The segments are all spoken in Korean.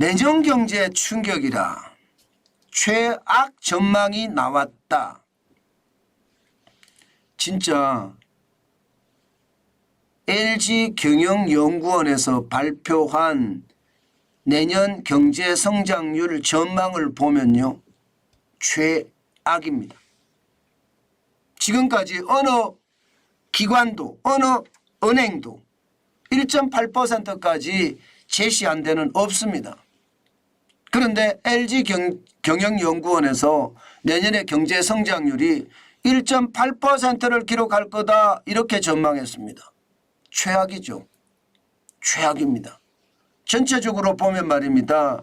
내년 경제 충격이라 최악 전망이 나왔다. 진짜 LG경영연구원에서 발표한 내년 경제 성장률 전망을 보면요, 최악입니다. 지금까지 어느 기관도 어느 은행도 1.8%까지 제시한 데는 없습니다. 그런데 LG경영연구원에서 내년의 경제 성장률이 1.8%를 기록할 거다 이렇게 전망했습니다. 최악이죠. 최악입니다. 전체적으로 보면 말입니다.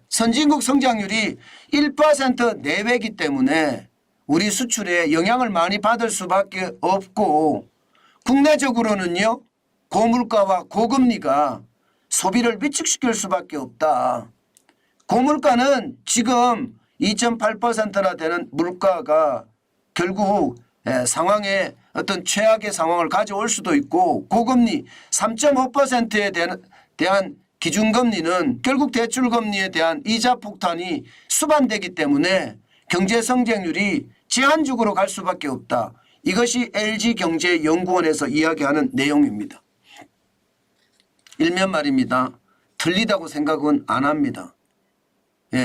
선진국 성장률이 1% 내외이기 때문에 우리 수출에 영향을 많이 받을 수밖에 없고, 국내적으로는요, 고물가와 고금리가 소비를 위축시킬 수밖에 없다. 고물가는 지금 2.8%나 되는 물가가 결국 상황에 어떤 최악의 상황을 가져올 수도 있고, 고금리 3.5%에 대한 기준금리는 결국 대출금리에 대한 이자 폭탄이 수반되기 때문에 경제 성장률이 제한적으로 갈 수밖에 없다. 이것이 LG경제연구원에서 이야기하는 내용입니다. 일면 말입니다. 틀리다고 생각은 안 합니다.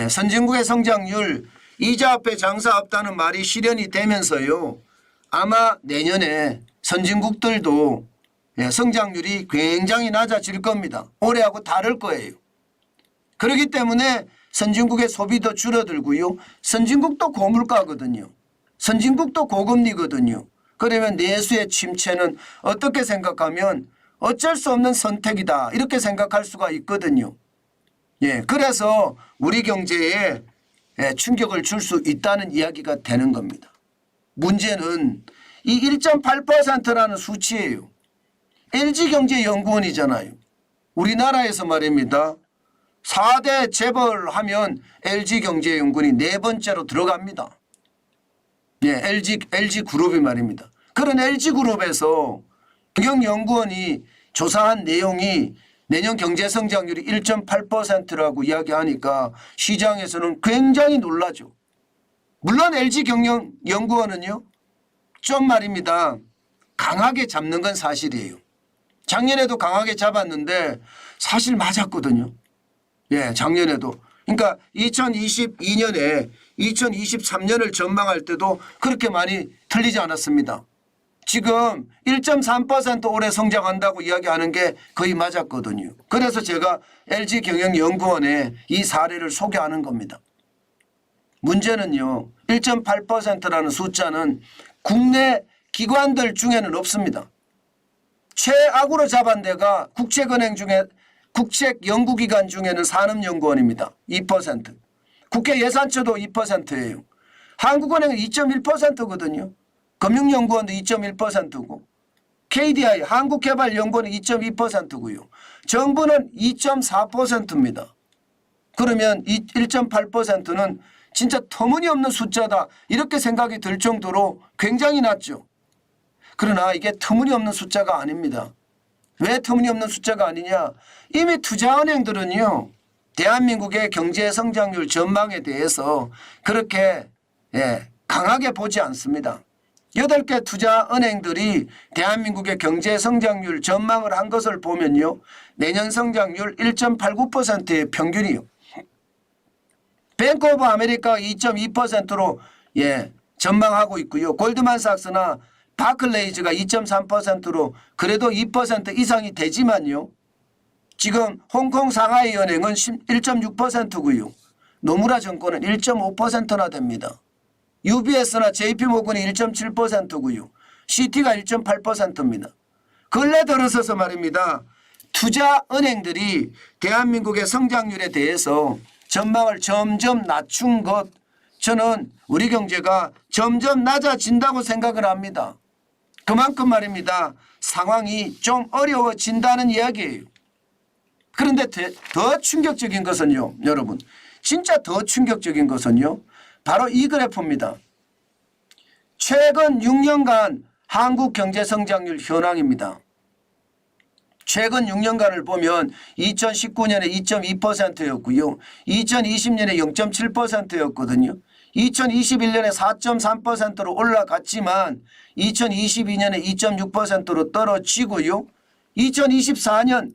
선진국의 성장률, 이자 앞에 장사 없다는 말이 실현이 되면서요, 아마 내년에 선진국들도 성장률이 굉장히 낮아질 겁니다. 올해하고 다를 거예요. 그렇기 때문에 선진국의 소비도 줄어들고요, 선진국도 고물가거든요. 선진국도 고금리거든요. 그러면 내수의 침체는 어떻게 생각하면 어쩔 수 없는 선택이다 이렇게 생각할 수가 있거든요. 그래서 우리 경제에 충격을 줄 수 있다는 이야기가 되는 겁니다. 문제는 이 1.8%라는 수치예요. LG경제연구원이잖아요. 우리나라에서 말입니다. 4대 재벌하면 LG경제연구원이 네 번째로 들어갑니다. LG그룹이 말입니다. 그런 LG그룹에서 경영연구원이 조사한 내용이 내년 경제성장률이 1.8%라고 이야기하니까 시장에서는 굉장히 놀라죠. 물론 LG경영연구원은요, 좀 말입니다. 강하게 잡는 건 사실이에요. 작년에도 강하게 잡았는데 사실 맞았거든요. 작년에도. 그러니까 2022년에 2023년을 전망할 때도 그렇게 많이 틀리지 않았습니다. 지금 1.3% 올해 성장한다고 이야기하는 게 거의 맞았거든요. 그래서 제가 LG경영연구원에 이 사례를 소개하는 겁니다. 문제는요, 1.8%라는 숫자는 국내 기관들 중에는 없습니다. 최악으로 잡은 데가 국책은행 중에 국책연구기관 중에는 산업연구원입니다. 2%. 국회예산처도 2%예요. 한국은행은 2.1%거든요. 금융연구원도 2.1%고 KDI 한국개발연구원은 2.2%고요. 정부는 2.4%입니다. 그러면 이 1.8%는 진짜 터무니없는 숫자다 이렇게 생각이 들 정도로 굉장히 낮죠. 그러나 이게 터무니없는 숫자가 아닙니다. 왜 터무니없는 숫자가 아니냐. 이미 투자은행들은요, 대한민국의 경제성장률 전망에 대해서 그렇게 강하게 보지 않습니다. 8개 투자은행들이 대한민국의 경제성장률 전망을 한 것을 보면요, 내년 성장률 1.89%의 평균이요. 뱅크 오브 아메리카 2.2%로 전망하고 있고요. 골드만삭스나 바클레이즈가 2.3%로 그래도 2% 이상이 되지만요, 지금 홍콩 상하이 은행은 1.6%고요. 노무라 증권은 1.5%나 됩니다. UBS나 JP모건이 1.7%고요. CT가 1.8%입니다. 근래 들어서서 말입니다. 투자은행들이 대한민국의 성장률에 대해서 전망을 점점 낮춘 것, 저는 우리 경제가 점점 낮아진다고 생각을 합니다. 그만큼 말입니다. 상황이 좀 어려워진다는 이야기예요. 그런데 더 충격적인 것은요, 여러분, 진짜 더 충격적인 것은요, 바로 이 그래프입니다. 최근 6년간 한국 경제 성장률 현황입니다. 최근 6년간을 보면 2019년에 2.2%였고요. 2020년에 0.7%였거든요. 2021년에 4.3%로 올라갔지만 2022년에 2.6%로 떨어지고요. 2024년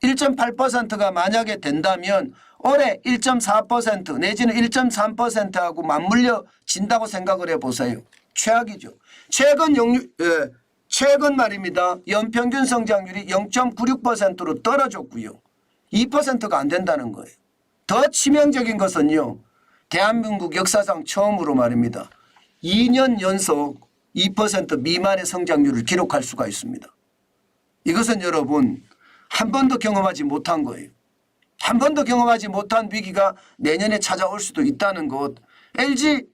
1.8%가 만약에 된다면 올해 1.4% 내지는 1.3%하고 맞물려진다고 생각을 해보세요. 최악이죠. 최근 말입니다. 연평균 성장률이 0.96%로 떨어졌고요. 2%가 안 된다는 거예요. 더 치명적인 것은요. 대한민국 역사상 처음으로 말입니다. 2년 연속 2% 미만의 성장률을 기록할 수가 있습니다. 이것은 여러분 한 번도 경험하지 못한 거예요. 한 번도 경험하지 못한 위기가 내년에 찾아올 수도 있다는 것. LG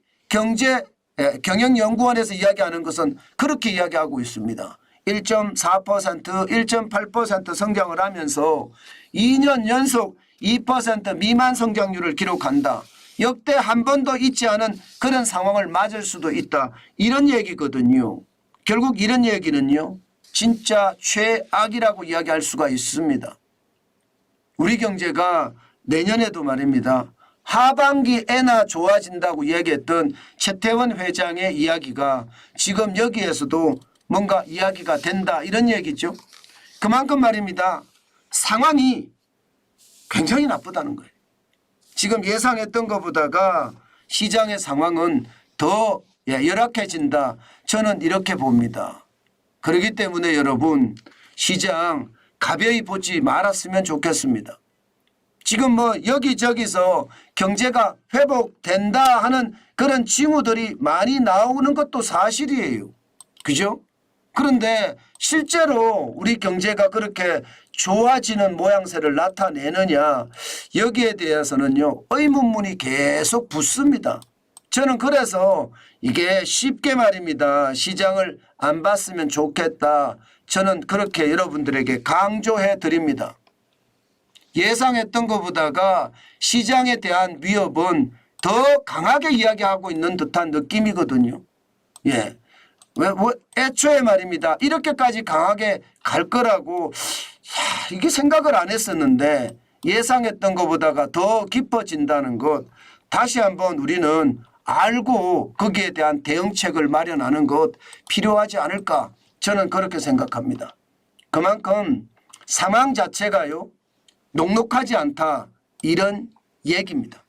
경영연구원에서 이야기하는 것은 그렇게 이야기하고 있습니다. 1.4%, 1.8% 성장을 하면서 2년 연속 2% 미만 성장률을 기록한다. 역대 한 번도 있지 않은 그런 상황을 맞을 수도 있다. 이런 얘기거든요. 결국 이런 얘기는요. 진짜 최악이라고 이야기할 수가 있습니다. 우리 경제가 내년에도 말입니다. 하반기에나 좋아진다고 얘기했던 최태원 회장의 이야기가 지금 여기에서도 뭔가 이야기가 된다 이런 얘기죠. 그만큼 말입니다. 상황이 굉장히 나쁘다는 거예요. 지금 예상했던 것보다가 시장의 상황은 더 열악해진다. 저는 이렇게 봅니다. 그렇기 때문에 여러분 시장 가벼이 보지 말았으면 좋겠습니다. 지금 뭐 여기저기서 경제가 회복된다 하는 그런 징후들이 많이 나오는 것도 사실이에요. 그죠? 그런데 실제로 우리 경제가 그렇게 좋아지는 모양새를 나타내느냐 여기에 대해서는요 의문문이 계속 붙습니다. 저는 그래서 이게 쉽게 말입니다. 시장을 안 봤으면 좋겠다. 저는 그렇게 여러분들에게 강조해 드립니다. 예상했던 것보다가 시장에 대한 위협은 더 강하게 이야기하고 있는 듯한 느낌이거든요. 예. 애초에 말입니다. 이렇게까지 강하게 갈 거라고 이게 생각을 안 했었는데 예상했던 것보다가 더 깊어진다는 것 다시 한번 우리는 알고 거기에 대한 대응책을 마련하는 것 필요하지 않을까 저는 그렇게 생각합니다. 그만큼 상황 자체가요 녹록하지 않다 이런 얘기입니다.